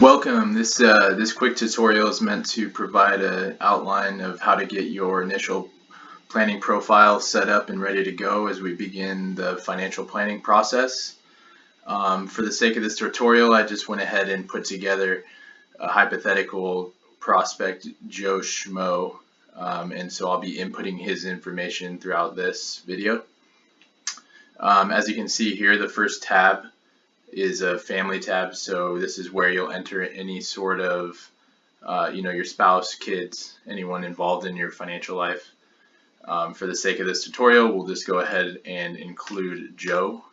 Welcome. This quick tutorial is meant to provide an outline of how to get your initial planning profile set up and ready to go as we begin the financial planning process. For the sake of this tutorial, I just went ahead and put together a hypothetical prospect, Joe Schmo, and so I'll be inputting his information throughout this video. As you can see here, the first tab is a family tab, so this is where you'll enter any sort of your spouse, kids, anyone involved in your financial life. For the sake of this tutorial, we'll just go ahead and include Joe.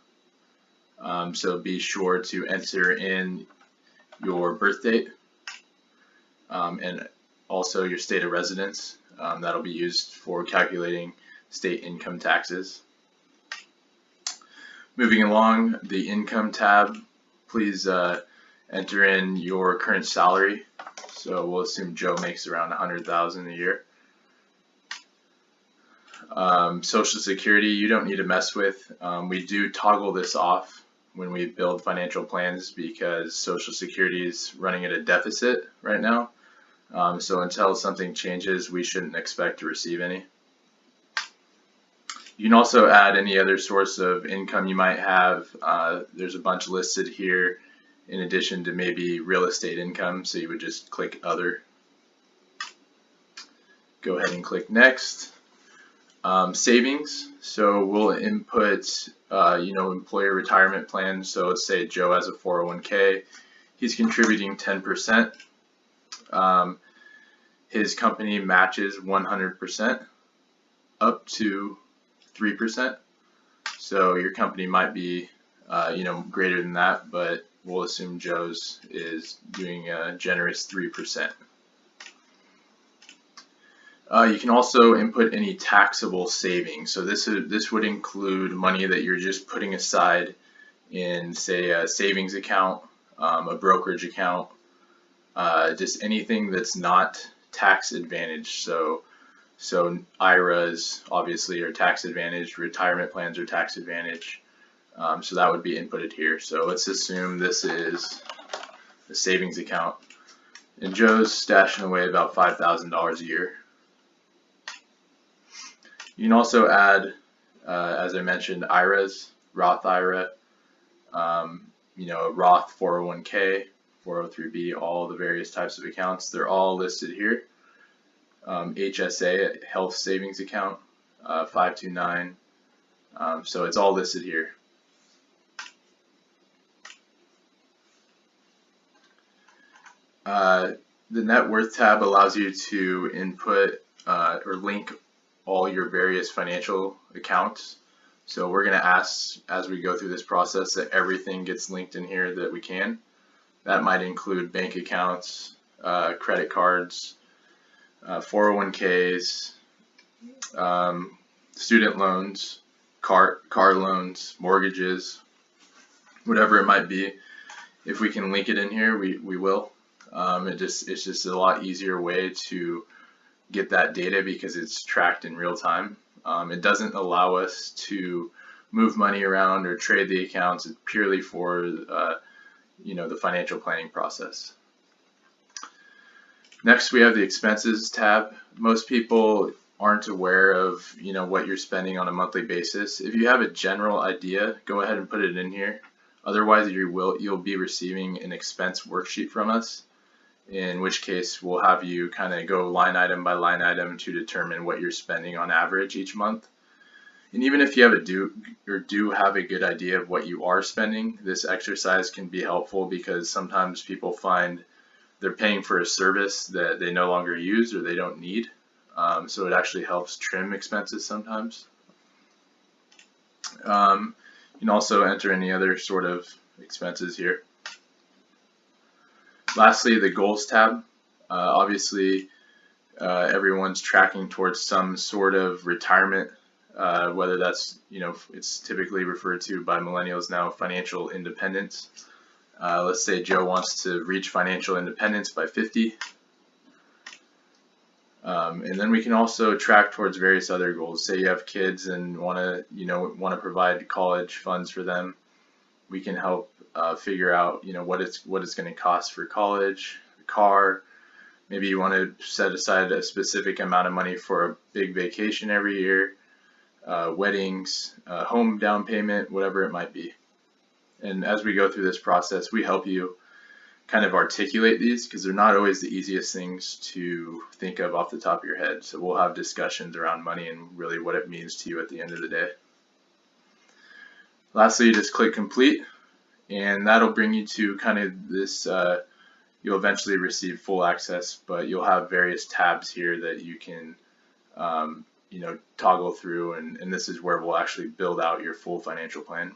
So be sure to enter in your birth date and also your state of residence. That'll be used for calculating state income taxes. Moving along, the income tab, please enter in your current salary. So we'll assume Joe makes around $100,000 a year. Social Security, you don't need to mess with. We do toggle this off when we build financial plans because Social Security is running at a deficit right now. So until something changes, we shouldn't expect to receive any. You can also add any other source of income you might have. There's a bunch listed here in addition to maybe real estate income, so you would just click Other. Go ahead and click Next. Savings, so we'll input employer retirement plan. So let's say Joe has a 401k. He's contributing 10%. His company matches 100% up to 3%. So your company might be greater than that, but we'll assume Joe's is doing a generous 3%. You can also input any taxable savings. So this would include money that you're just putting aside in, say, a savings account, a brokerage account, just anything that's not tax advantaged. So IRAs obviously are tax advantaged, retirement plans are tax advantaged, so that would be inputted here. So let's assume this is a savings account, and Joe's stashing away about $5,000 a year. You can also add, as I mentioned, IRAs, Roth IRA, a Roth 401k, 403b, all the various types of accounts. They're all listed here. HSA, Health Savings Account, 529. So it's all listed here. The net worth tab allows you to input or link all your various financial accounts. So we're going to ask as we go through this process that everything gets linked in here that we can. That might include bank accounts, credit cards, 401ks, student loans, car loans, mortgages, whatever it might be. If we can link it in here, we will. It's just a lot easier way to get that data because it's tracked in real time. It doesn't allow us to move money around or trade the accounts. It's purely for the financial planning process. Next, we have the expenses tab. Most people aren't aware of what you're spending on a monthly basis. If you have a general idea, go ahead and put it in here. Otherwise, you'll be receiving an expense worksheet from us, in which case we'll have you kind of go line item by line item to determine what you're spending on average each month. And even if you have do have a good idea of what you are spending, this exercise can be helpful because sometimes people find they're paying for a service that they no longer use or they don't need. So it actually helps trim expenses sometimes. You can also enter any other sort of expenses here. Lastly, the goals tab. Obviously, everyone's tracking towards some sort of retirement, whether that's, it's typically referred to by millennials now, financial independence. Let's say Joe wants to reach financial independence by 50. And then we can also track towards various other goals. Say you have kids and want to provide college funds for them. We can help figure out, what it's going to cost for college, car. Maybe you want to set aside a specific amount of money for a big vacation every year, weddings, home down payment, whatever it might be. And as we go through this process, we help you kind of articulate these because they're not always the easiest things to think of off the top of your head. So we'll have discussions around money and really what it means to you at the end of the day. Lastly, you just click complete, and that'll bring you to kind of this, you'll eventually receive full access, but you'll have various tabs here that you can toggle through, and this is where we'll actually build out your full financial plan.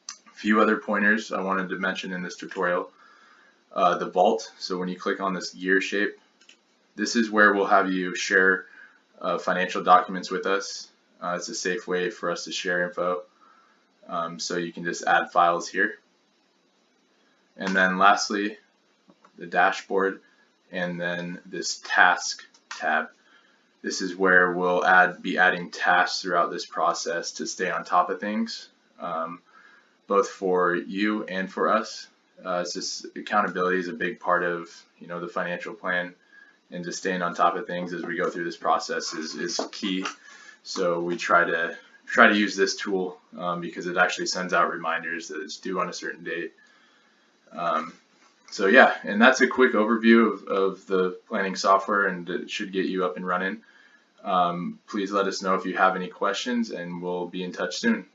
A few other pointers I wanted to mention in this tutorial. The vault, so when you click on this gear shape, this is where we'll have you share financial documents with us. It's a safe way for us to share info. So you can just add files here. And then lastly, the dashboard, and then this task tab. This is where we'll be adding tasks throughout this process to stay on top of things, both for you and for us. It's just accountability is a big part of the financial plan, and just staying on top of things as we go through this process is key. So we try to use this tool because it actually sends out reminders that it's due on a certain date. So yeah, and that's a quick overview of the planning software, and it should get you up and running. Please let us know if you have any questions, and we'll be in touch soon.